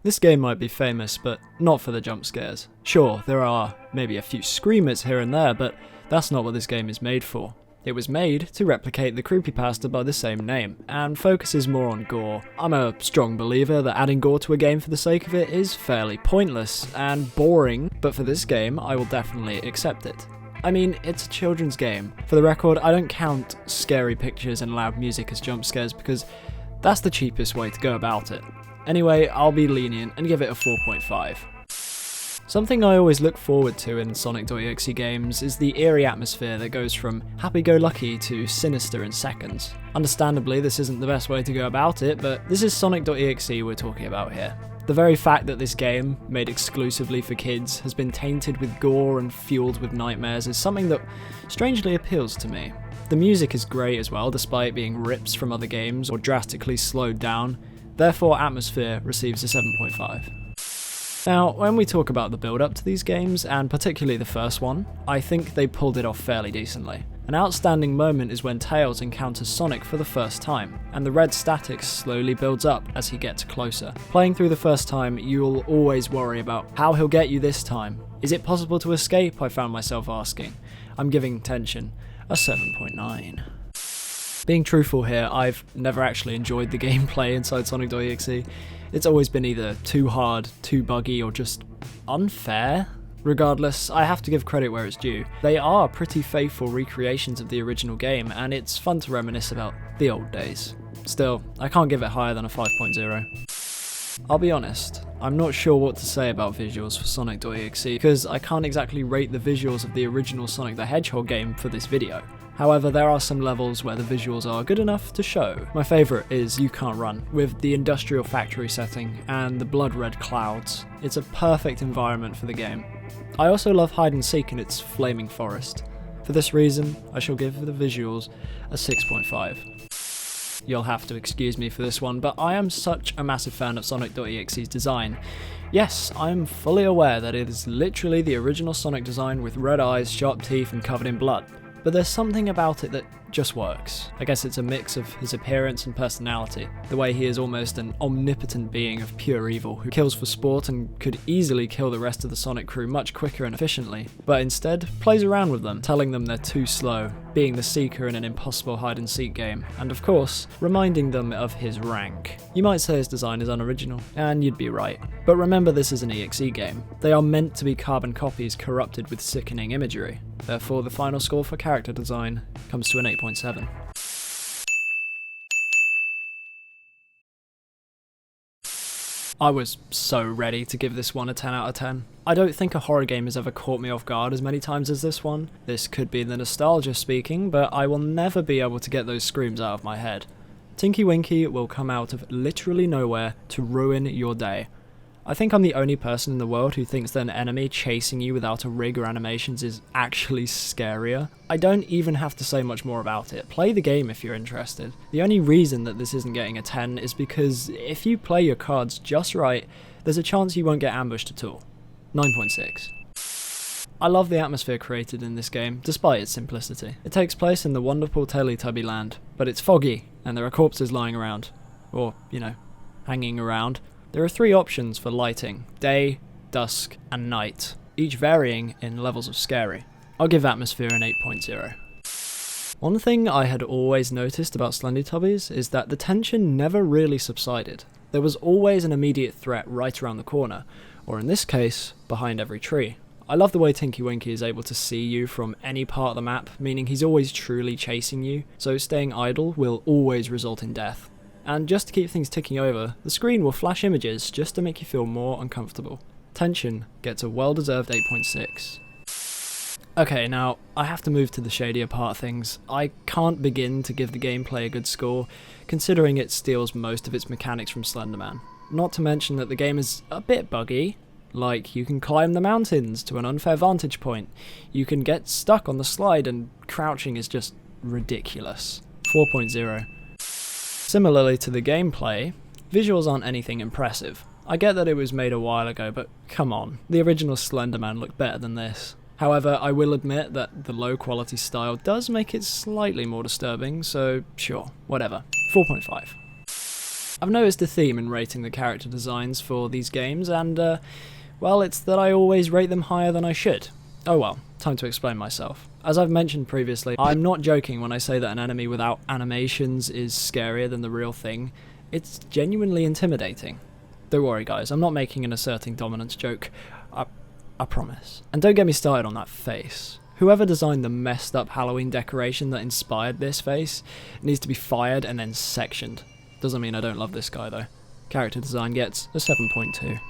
This game might be famous, but not for the jump scares. Sure, there are maybe a few screamers here and there, but that's not what this game is made for. It was made to replicate the creepypasta by the same name, and focuses more on gore. I'm a strong believer that adding gore to a game for the sake of it is fairly pointless and boring, but for this game, I will definitely accept it. I mean, it's a children's game. For the record, I don't count scary pictures and loud music as jump scares because that's the cheapest way to go about it. Anyway, I'll be lenient and give it a 4.5. Something I always look forward to in Sonic.exe games is the eerie atmosphere that goes from happy-go-lucky to sinister in seconds. Understandably, this isn't the best way to go about it, but this is Sonic.exe we're talking about here. The very fact that this game, made exclusively for kids, has been tainted with gore and fueled with nightmares is something that strangely appeals to me. The music is great as well, despite being rips from other games or drastically slowed down, therefore atmosphere receives a 7.5. Now, when we talk about the build-up to these games, and particularly the first one, I think they pulled it off fairly decently. An outstanding moment is when Tails encounters Sonic for the first time, and the red static slowly builds up as he gets closer. Playing through the first time, you'll always worry about how he'll get you this time. Is it possible to escape, I found myself asking. I'm giving Tension a 7.9. Being truthful here, I've never actually enjoyed the gameplay inside Sonic.exe. It's always been either too hard, too buggy, or just unfair. Regardless, I have to give credit where it's due. They are pretty faithful recreations of the original game, and it's fun to reminisce about the old days. Still, I can't give it higher than a 5.0. I'll be honest, I'm not sure what to say about visuals for Sonic.exe, because I can't exactly rate the visuals of the original Sonic the Hedgehog game for this video. However, there are some levels where the visuals are good enough to show. My favourite is You Can't Run, with the industrial factory setting and the blood red clouds. It's a perfect environment for the game. I also love Hide and Seek in its flaming forest. For this reason, I shall give the visuals a 6.5. You'll have to excuse me for this one, but I am such a massive fan of Sonic.exe's design. Yes, I am fully aware that it is literally the original Sonic design with red eyes, sharp teeth and covered in blood. But there's something about it that just works. I guess it's a mix of his appearance and personality. The way he is almost an omnipotent being of pure evil who kills for sport and could easily kill the rest of the Sonic crew much quicker and efficiently, but instead plays around with them, telling them they're too slow, being the seeker in an impossible hide and seek game, and of course, reminding them of his rank. You might say his design is unoriginal, and you'd be right. But remember, this is an EXE game. They are meant to be carbon copies corrupted with sickening imagery. Therefore, the final score for character design comes to an 8.7. I was so ready to give this one a 10 out of 10. I don't think a horror game has ever caught me off guard as many times as this one. This could be the nostalgia speaking, but I will never be able to get those screams out of my head. Tinky Winky will come out of literally nowhere to ruin your day. I think I'm the only person in the world who thinks that an enemy chasing you without a rig or animations is actually scarier. I don't even have to say much more about it. Play the game if you're interested. The only reason that this isn't getting a 10 is because if you play your cards just right, there's a chance you won't get ambushed at all. 9.6. I love the atmosphere created in this game, despite its simplicity. It takes place in the wonderful Teletubby land, but it's foggy, and there are corpses lying around. Or, hanging around. There are 3 options for lighting: day, dusk, and night, each varying in levels of scary. I'll give atmosphere an 8.0. One thing I had always noticed about Slendytubbies is that the tension never really subsided. There was always an immediate threat right around the corner, or in this case, behind every tree. I love the way Tinky Winky is able to see you from any part of the map, meaning he's always truly chasing you, so staying idle will always result in death. And just to keep things ticking over, the screen will flash images just to make you feel more uncomfortable. Tension gets a well-deserved 8.6. Okay, now, I have to move to the shadier part of things. I can't begin to give the gameplay a good score, considering it steals most of its mechanics from Slenderman. Not to mention that the game is a bit buggy. Like, you can climb the mountains to an unfair vantage point, you can get stuck on the slide, and crouching is just ridiculous. 4.0. Similarly to the gameplay, visuals aren't anything impressive. I get that it was made a while ago, but come on, the original Slenderman looked better than this. However, I will admit that the low quality style does make it slightly more disturbing, so sure, whatever. 4.5. I've noticed a theme in rating the character designs for these games, and, well, it's that I always rate them higher than I should. Oh well, time to explain myself. As I've mentioned previously, I'm not joking when I say that an enemy without animations is scarier than the real thing. It's genuinely intimidating. Don't worry guys, I'm not making an asserting dominance joke. I promise. And don't get me started on that face. Whoever designed the messed up Halloween decoration that inspired this face needs to be fired and then sectioned. Doesn't mean I don't love this guy though. Character design gets a 7.2.